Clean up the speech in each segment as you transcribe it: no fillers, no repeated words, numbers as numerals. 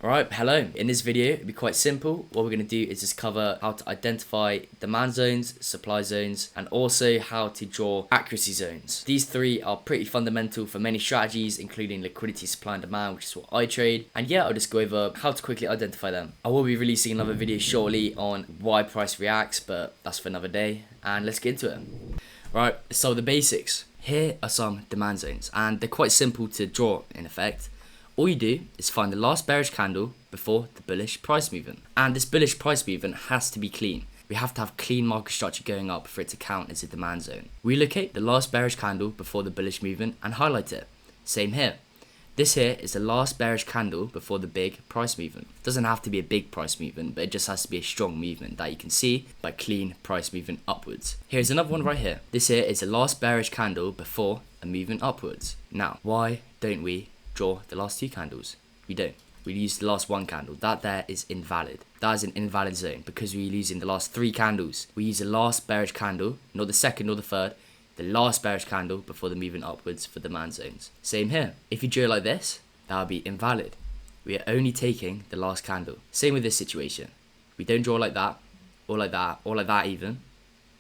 Alright, hello. In this video, it'll be quite simple. What we're going to do is just cover how to identify demand zones, supply zones, and also how to draw accuracy zones. These three are pretty fundamental for many strategies, including liquidity, supply, and demand, which is what I trade. And yeah, I'll just go over how to quickly identify them. I will be releasing another video shortly on why price reacts, but that's for another day. And let's get into it. Right, so the basics. Here are some demand zones, and they're quite simple to draw in effect. All you do is find the last bearish candle before the bullish price movement. And this bullish price movement has to be clean. We have to have clean market structure going up for it to count as a demand zone. We locate the last bearish candle before the bullish movement and highlight it. Same here. This here is the last bearish candle before the big price movement. It doesn't have to be a big price movement, but it just has to be a strong movement that you can see by clean price movement upwards. Here's another one right here. This here is the last bearish candle before a movement upwards. Now, why don't we draw the last two candles? We don't. We use the last one candle. That there is invalid. That is an invalid zone because we're using the last three candles. We use the last bearish candle, not the second nor the third. The last bearish candle before the movement upwards for demand zones. Same here. If you draw it like this, that would be invalid. We are only taking the last candle. Same with this situation. We don't draw like that, or like that, or like that even.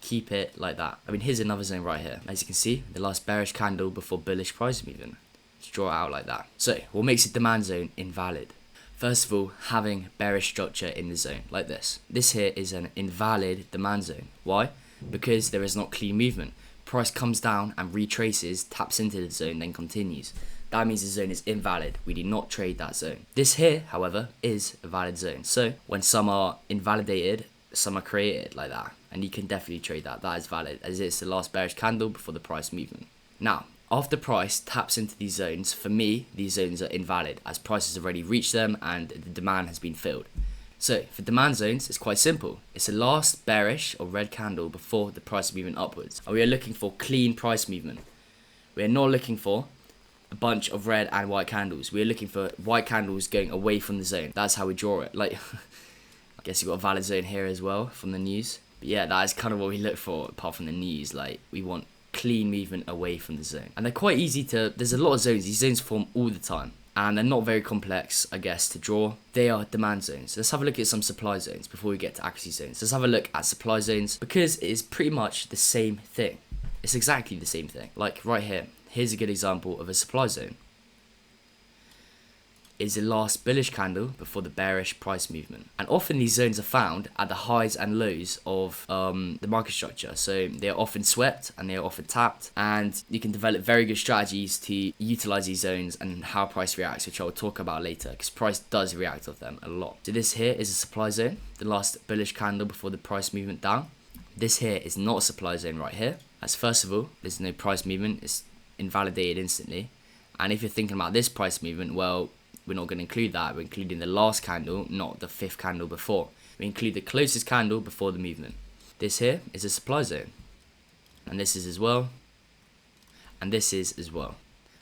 Keep it like that. I mean, here's another zone right here. As you can see, the last bearish candle before bullish price movement. Just draw it out like that. So, what makes a demand zone invalid? First of all, having bearish structure in the zone, like this. This here is an invalid demand zone. Why? Because there is not clean movement. Price comes down and retraces, taps into the zone, then continues. That means the zone is invalid. We do not trade that zone. This here, however, is a valid zone. So, when some are invalidated, some are created like that. And you can definitely trade that. That is valid, as it's the last bearish candle before the price movement. Now, after price taps into these zones, for me, these zones are invalid as price has already reached them and the demand has been filled. So, for demand zones, it's quite simple. It's the last bearish or red candle before the price movement upwards. And we are looking for clean price movement. We are not looking for a bunch of red and white candles. We are looking for white candles going away from the zone. That's how we draw it. Like, I guess you've got a valid zone here as well from the news. But yeah, that is kind of what we look for apart from the news. Like, we want clean movement away from the zone. And they're quite easy to, there's a lot of zones. These zones form all the time. And they're not very complex, I guess, to draw. They are demand zones. Let's have a look at some supply zones before we get to accuracy zones. Let's have a look at supply zones because it is pretty much the same thing. It's exactly the same thing. Like right here. Here's a good example of a supply zone. Is the last bullish candle before the bearish price movement. And often these zones are found at the highs and lows of the market structure. So they are often swept and they are often tapped. And you can develop very good strategies to utilize these zones and how price reacts, which I will talk about later because price does react off them a lot. So this here is a supply zone, the last bullish candle before the price movement down. This here is not a supply zone right here. As first of all, there's no price movement. It's invalidated instantly. And if you're thinking about this price movement, well, we're not going to include that. We're including the last candle, not the fifth candle before. We include the closest candle before the movement. This here is a supply zone. And this is as well. And this is as well.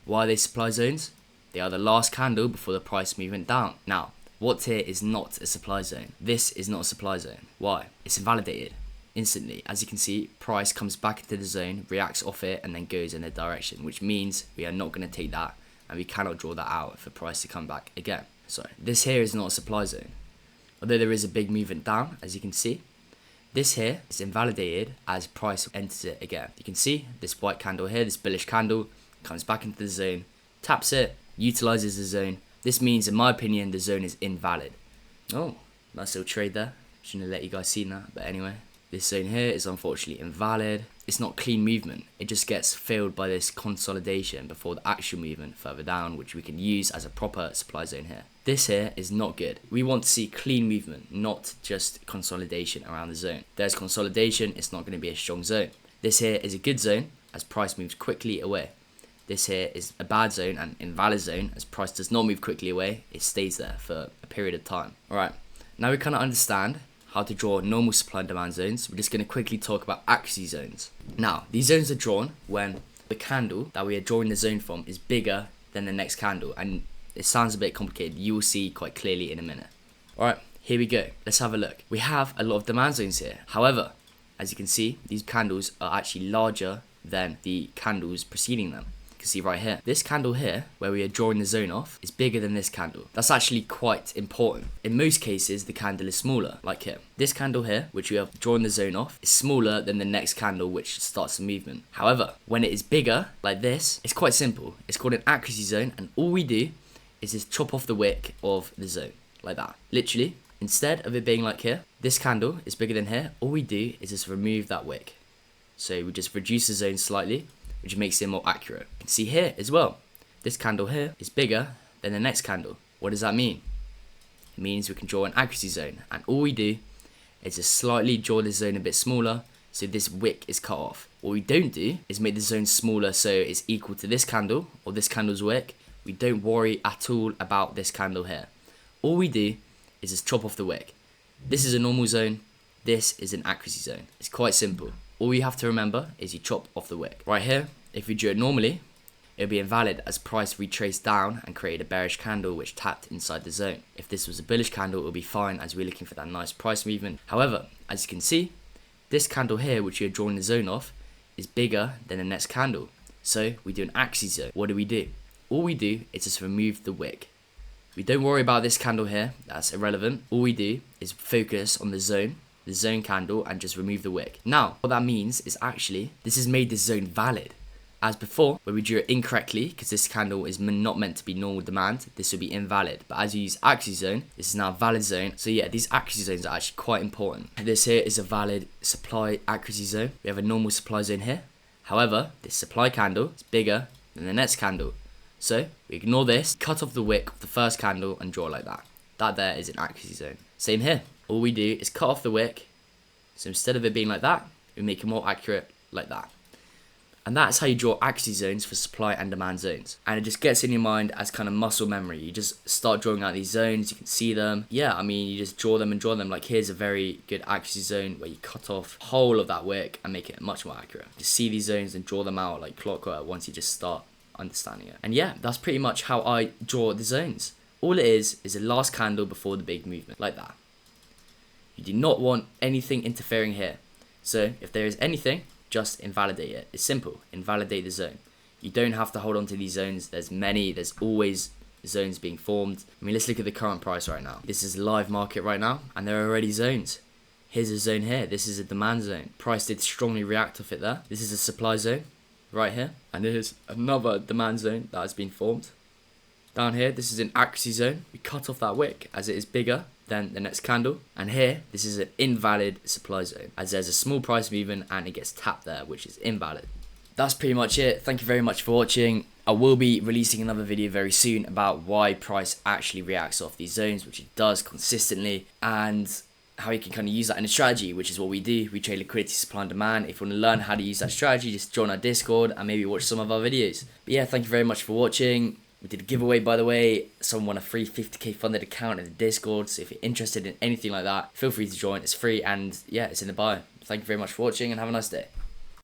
Why are they supply zones? They are the last candle before the price movement down. Now, what here is not a supply zone? This is not a supply zone. Why? It's invalidated instantly. As you can see, price comes back into the zone, reacts off it, and then goes in a direction, which means we are not going to take that. And we cannot draw that out for price to come back again. So this here is not a supply zone. Although there is a big movement down, as you can see, this here is invalidated as price enters it again. You can see this white candle here, this bullish candle, comes back into the zone, taps it, utilizes the zone. This means, in my opinion, the zone is invalid. Oh, nice little trade there. Shouldn't have let you guys see that, but anyway. This zone here is unfortunately invalid. It's not clean movement. It just gets filled by this consolidation before the actual movement further down, which we can use as a proper supply zone here. This here is not good. We want to see clean movement, not just consolidation around the zone. There's consolidation, it's not going to be a strong zone. This here is a good zone as price moves quickly away. This here is a bad zone and invalid zone as price does not move quickly away. It stays there for a period of time. Alright, now we kind of understand how to draw normal supply and demand zones. We're just going to quickly talk about accuracy zones. Now, these zones are drawn when the candle that we are drawing the zone from is bigger than the next candle. And it sounds a bit complicated. You will see quite clearly in a minute. Alright, here we go. Let's have a look. We have a lot of demand zones here. However, as you can see, these candles are actually larger than the candles preceding them. can see right here. This candle here, where we are drawing the zone off, is bigger than this candle. That's actually quite important. In most cases, the candle is smaller, like here. This candle here, which we have drawn the zone off, is smaller than the next candle which starts the movement. However, when it is bigger, like this, it's quite simple. It's called an accuracy zone, and all we do is just chop off the wick of the zone, like that. Literally, instead of it being like here, this candle is bigger than here, all we do is just remove that wick. So we just reduce the zone slightly, which makes it more accurate. You can see here as well, this candle here is bigger than the next candle. What does that mean? It means we can draw an accuracy zone, and all we do is just slightly draw the zone a bit smaller so this wick is cut off. What we don't do is make the zone smaller so it's equal to this candle or this candle's wick. We don't worry at all about this candle here. All we do is just chop off the wick. This is a normal zone, this is an accuracy zone. It's quite simple. All you have to remember is you chop off the wick. Right here, if we drew it normally, it would be invalid as price retraced down and created a bearish candle which tapped inside the zone. If this was a bullish candle, it would be fine as we're looking for that nice price movement. However, as you can see, this candle here, which we are drawing the zone off, is bigger than the next candle. So we do an accuracy zone. What do? All we do is just remove the wick. We don't worry about this candle here, that's irrelevant. All we do is focus on the zone candle, and just remove the wick. Now, what that means is actually, this has made this zone valid. As before, where we drew it incorrectly, because this candle is not meant to be normal demand, this will be invalid. But as you use accuracy zone, this is now a valid zone. So yeah, these accuracy zones are actually quite important. This here is a valid supply accuracy zone. We have a normal supply zone here. However, this supply candle is bigger than the next candle. So we ignore this, cut off the wick of the first candle and draw like that. That there is an accuracy zone. Same here. All we do is cut off the wick. So instead of it being like that, we make it more accurate like that. And that's how you draw accuracy zones for supply and demand zones. And it just gets in your mind as kind of muscle memory. You just start drawing out these zones, you can see them. Yeah, I mean, you just draw them and draw them. Like here's a very good accuracy zone where you cut off the whole of that wick and make it much more accurate. Just see these zones and draw them out like clockwork once you just start understanding it. And yeah, that's pretty much how I draw the zones. All it is the last candle before the big movement, like that. You do not want anything interfering here. So if there is anything, just invalidate it. It's simple, invalidate the zone. You don't have to hold on to these zones. There's always zones being formed. I mean, let's look at the current price right now. This is a live market right now, and there are already zones. Here's a zone here. This is a demand zone. Price did strongly react off it there. This is a supply zone right here, and here's another demand zone that has been formed. Down here, this is an accuracy zone. We cut off that wick as it is bigger than the next candle. And here, this is an invalid supply zone as there's a small price movement and it gets tapped there, which is invalid. That's pretty much it. Thank you very much for watching. I will be releasing another video very soon about why price actually reacts off these zones, which it does consistently, and how you can kind of use that in a strategy, which is what we do. We trade liquidity, supply and demand. If you want to learn how to use that strategy, just join our Discord and maybe watch some of our videos. But yeah, thank you very much for watching. We did a giveaway, by the way. Someone won a free 50k funded account in the Discord. So if you're interested in anything like that, feel free to join. It's free and yeah, it's in the bio. Thank you very much for watching and have a nice day.